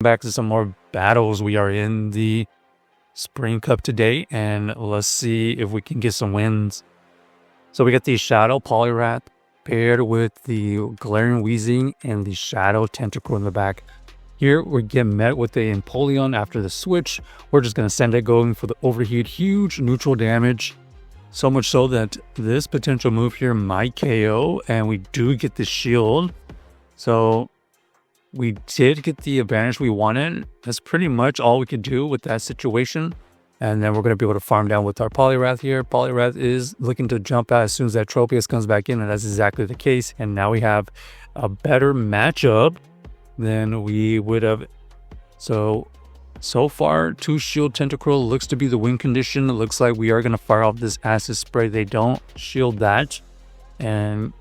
Back to some more battles. We are in the Spring Cup today, and let's see if we can get some wins. So we got the Shadow Poliwrath paired with the Galarian Weezing and the Shadow Tentacruel in the back. Here we get met with a Empoleon after the switch. We're just going to send it going for the overheat, huge neutral damage. So much so that this potential move here might KO, and we do get the shield. So we did get the advantage we wanted. That's pretty much all we could do with that situation. And then we're going to be able to farm down with our Poliwrath here. Poliwrath is looking to jump out as soon as that Tropius comes back in, and that's exactly the case. And now we have a better matchup than we would have. So far, 2 Shield Tentacruel looks to be the win condition. It looks like we are going to fire off this Acid Spray. They don't shield that. And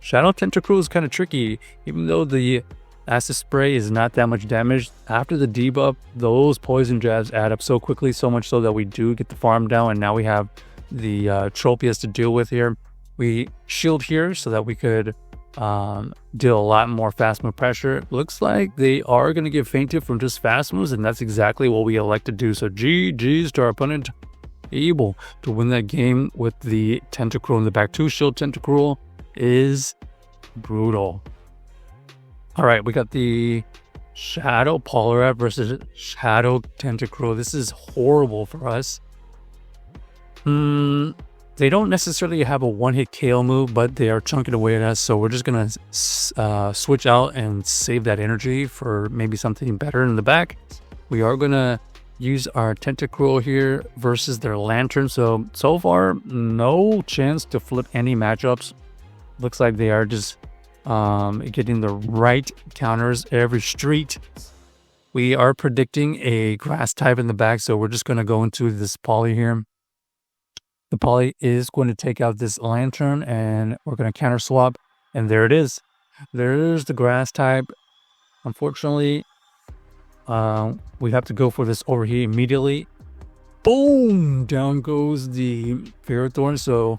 Shadow Tentacruel is kind of tricky. Even though the Acid Spray is not that much damage, after the debuff, those poison jabs add up so quickly, so much so that we do get the farm down, and now we have the Tropius to deal with here. We shield here so that we could deal a lot more fast move pressure. Looks like they are going to get fainted from just fast moves, and that's exactly what we elect to do. So GG's to our opponent, able to win that game with the Tentacruel in the back. 2 Shield Tentacruel is brutal. All right, we got the Shadow Poliwrath versus Shadow Tentacruel. This is horrible for us. They don't necessarily have a one-hit KO move, but they are chunking away at us. So we're just going to switch out and save that energy for maybe something better in the back. We are going to use our Tentacruel here versus their Lantern. So far, no chance to flip any matchups. Looks like they are just getting the right counters every street. We are predicting a grass type in the back, so we're just going to go into this Poly here. The Poly is going to take out this Lantern, and we're going to counter swap, and there it is. There's the grass type. Unfortunately, we have to go for this overheat immediately. Boom! Down goes the Ferrothorn. So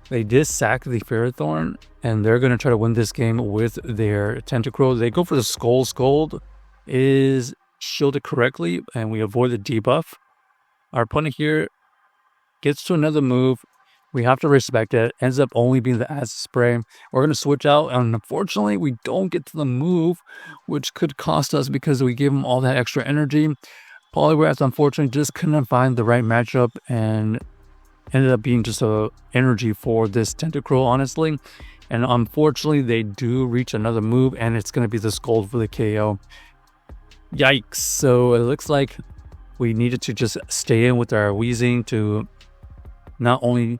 they did sack the Ferrothorn, and they're going to try to win this game with their Tentacruel. They go for the Skull. Skull is shielded correctly, and we avoid the debuff. Our opponent here gets to another move. We have to respect it. Ends up only being the Acid Spray. We're going to switch out, and unfortunately, we don't get to the move, which could cost us because we gave him all that extra energy. Poliwrath, unfortunately, just couldn't find the right matchup, and ended up being just a energy for this Tentacruel, honestly. And unfortunately, they do reach another move, and it's going to be the Scold for the KO. Yikes. So it looks like we needed to just stay in with our Weezing to not only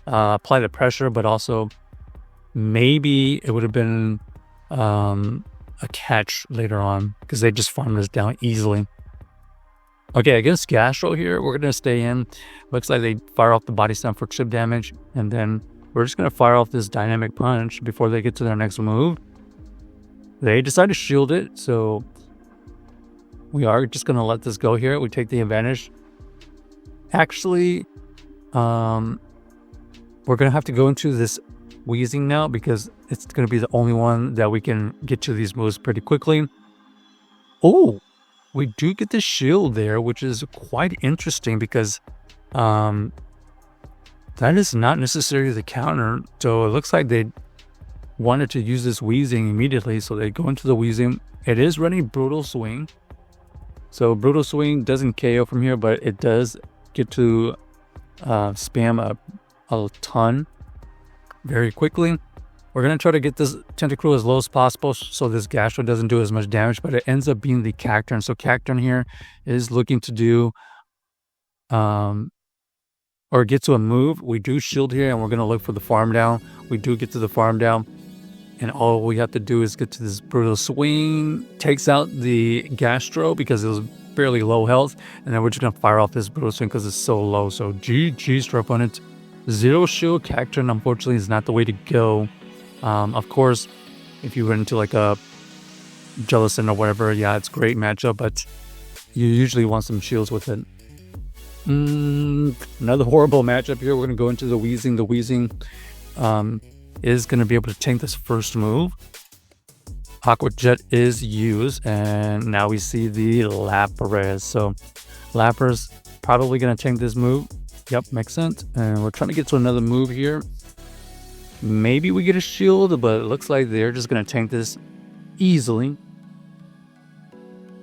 apply the pressure, but also maybe it would have been a catch later on because they just farmed us down easily. Okay, against Gastro here, we're going to stay in. Looks like they fire off the Body Slam for chip damage, and then we're just going to fire off this Dynamic Punch before they get to their next move. They decide to shield it, so we are just going to let this go here. We take the advantage. Actually, we're going to have to go into this Weezing now because it's going to be the only one that we can get to these moves pretty quickly. Oh, we do get the shield there, which is quite interesting because that is not necessarily the counter. So it looks like they wanted to use this Weezing immediately, so they go into the Weezing. It is running Brutal Swing. So Brutal Swing doesn't KO from here, but it does get to spam a ton very quickly. We're going to try to get this Tentacruel as low as possible so this Gastro doesn't do as much damage, but it ends up being the Cacturne. So Cacturne here is looking to do or get to a move. We do shield here, and we're going to look for the farm down. We do get to the farm down, and all we have to do is get to this Brutal Swing, takes out the Gastro because it was fairly low health, and then we're just going to fire off this Brutal Swing because it's so low. So GG's to our opponent. 0 shield Cacturne, unfortunately, is not the way to go. Of course, if you run into like a Jellicent or whatever, yeah, it's a great matchup, but you usually want some shields with it. Another horrible matchup here. We're going to go into the Weezing. The Weezing is going to be able to tank this first move. Aqua Jet is used, and now we see the Lapras. So Lapras probably going to tank this move. Yep, makes sense. And we're trying to get to another move here. Maybe we get a shield, but it looks like they're just going to tank this easily.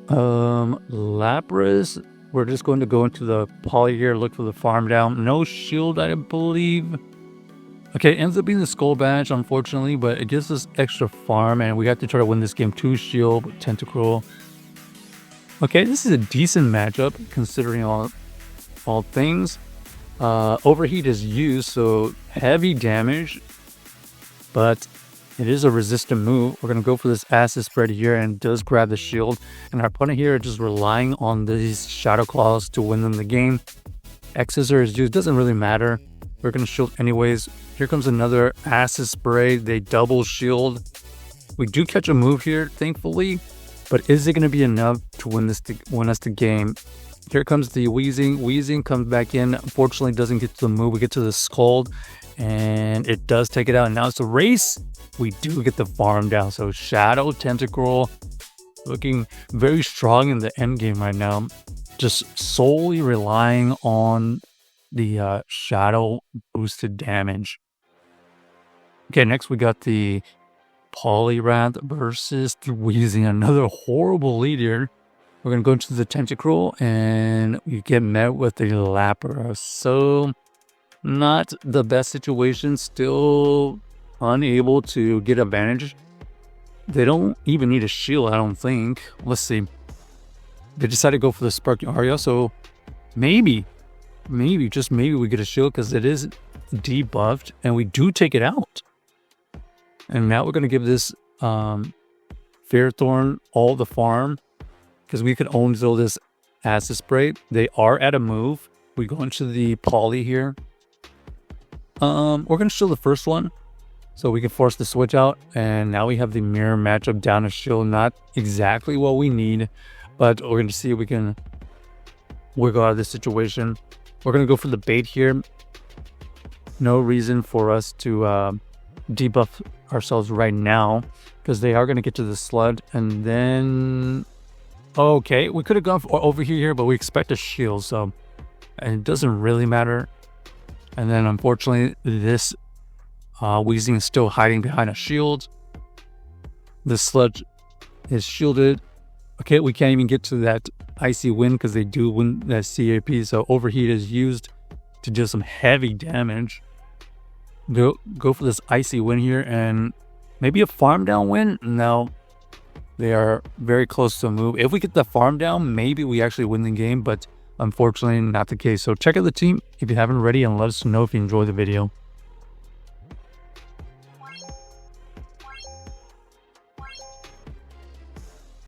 Lapras, we're just going to go into the poly here, look for the farm down. No shield, I believe. Okay, it ends up being the Skull Badge, unfortunately, but it gives us extra farm, and we have to try to win this game 2 shield with Tentacruel. Okay, this is a decent matchup, considering all things. Overheat is used, so heavy damage, but it is a resistant move. We're going to go for this acid spread here, and it does grab the shield. And our opponent here is just relying on these Shadow Claws to win them the game. X-Scissor is used, doesn't really matter. We're going to shield anyways. Here comes another acid spray. They double shield. We do catch a move here, thankfully, but is it going to be enough to win us the game? Here comes the Weezing. Weezing comes back in. Unfortunately, doesn't get to the move. We get to the Scald, and it does take it out. And now it's a race. We do get the farm down. So Shadow Tentacruel looking very strong in the end game right now. Just solely relying on the Shadow boosted damage. Okay, next we got the Poliwrath versus the Weezing. Another horrible lead here. We're going to go into the Tentacruel, and we get met with the Lapras. So, not the best situation. Still unable to get advantage. They don't even need a shield, I don't think. Let's see. They decided to go for the Sparking Aria, so maybe, just maybe we get a shield because it is debuffed, and we do take it out. And now we're going to give this Fairthorn all the farm, because we could only throw this acid spray. They are at a move. We go into the poly here. We're going to shield the first one, so we can force the switch out. And now we have the mirror matchup down to shield. Not exactly what we need, but we're going to see if we can wiggle out of this situation. We're going to go for the bait here. No reason for us to debuff ourselves right now, because they are going to get to the sludge. And then... okay, we could have gone over here, but we expect a shield, so it doesn't really matter. And then, unfortunately, this Weezing is still hiding behind a shield. The sludge is shielded. Okay, we can't even get to that Icy Wind because they do win that CAP, so Overheat is used to do some heavy damage. Go for this Icy Wind here, and maybe a farm down win? No. They are very close to a move. If we get the farm down, maybe we actually win the game, but unfortunately not the case. So check out the team if you haven't already, and let us know if you enjoyed the video.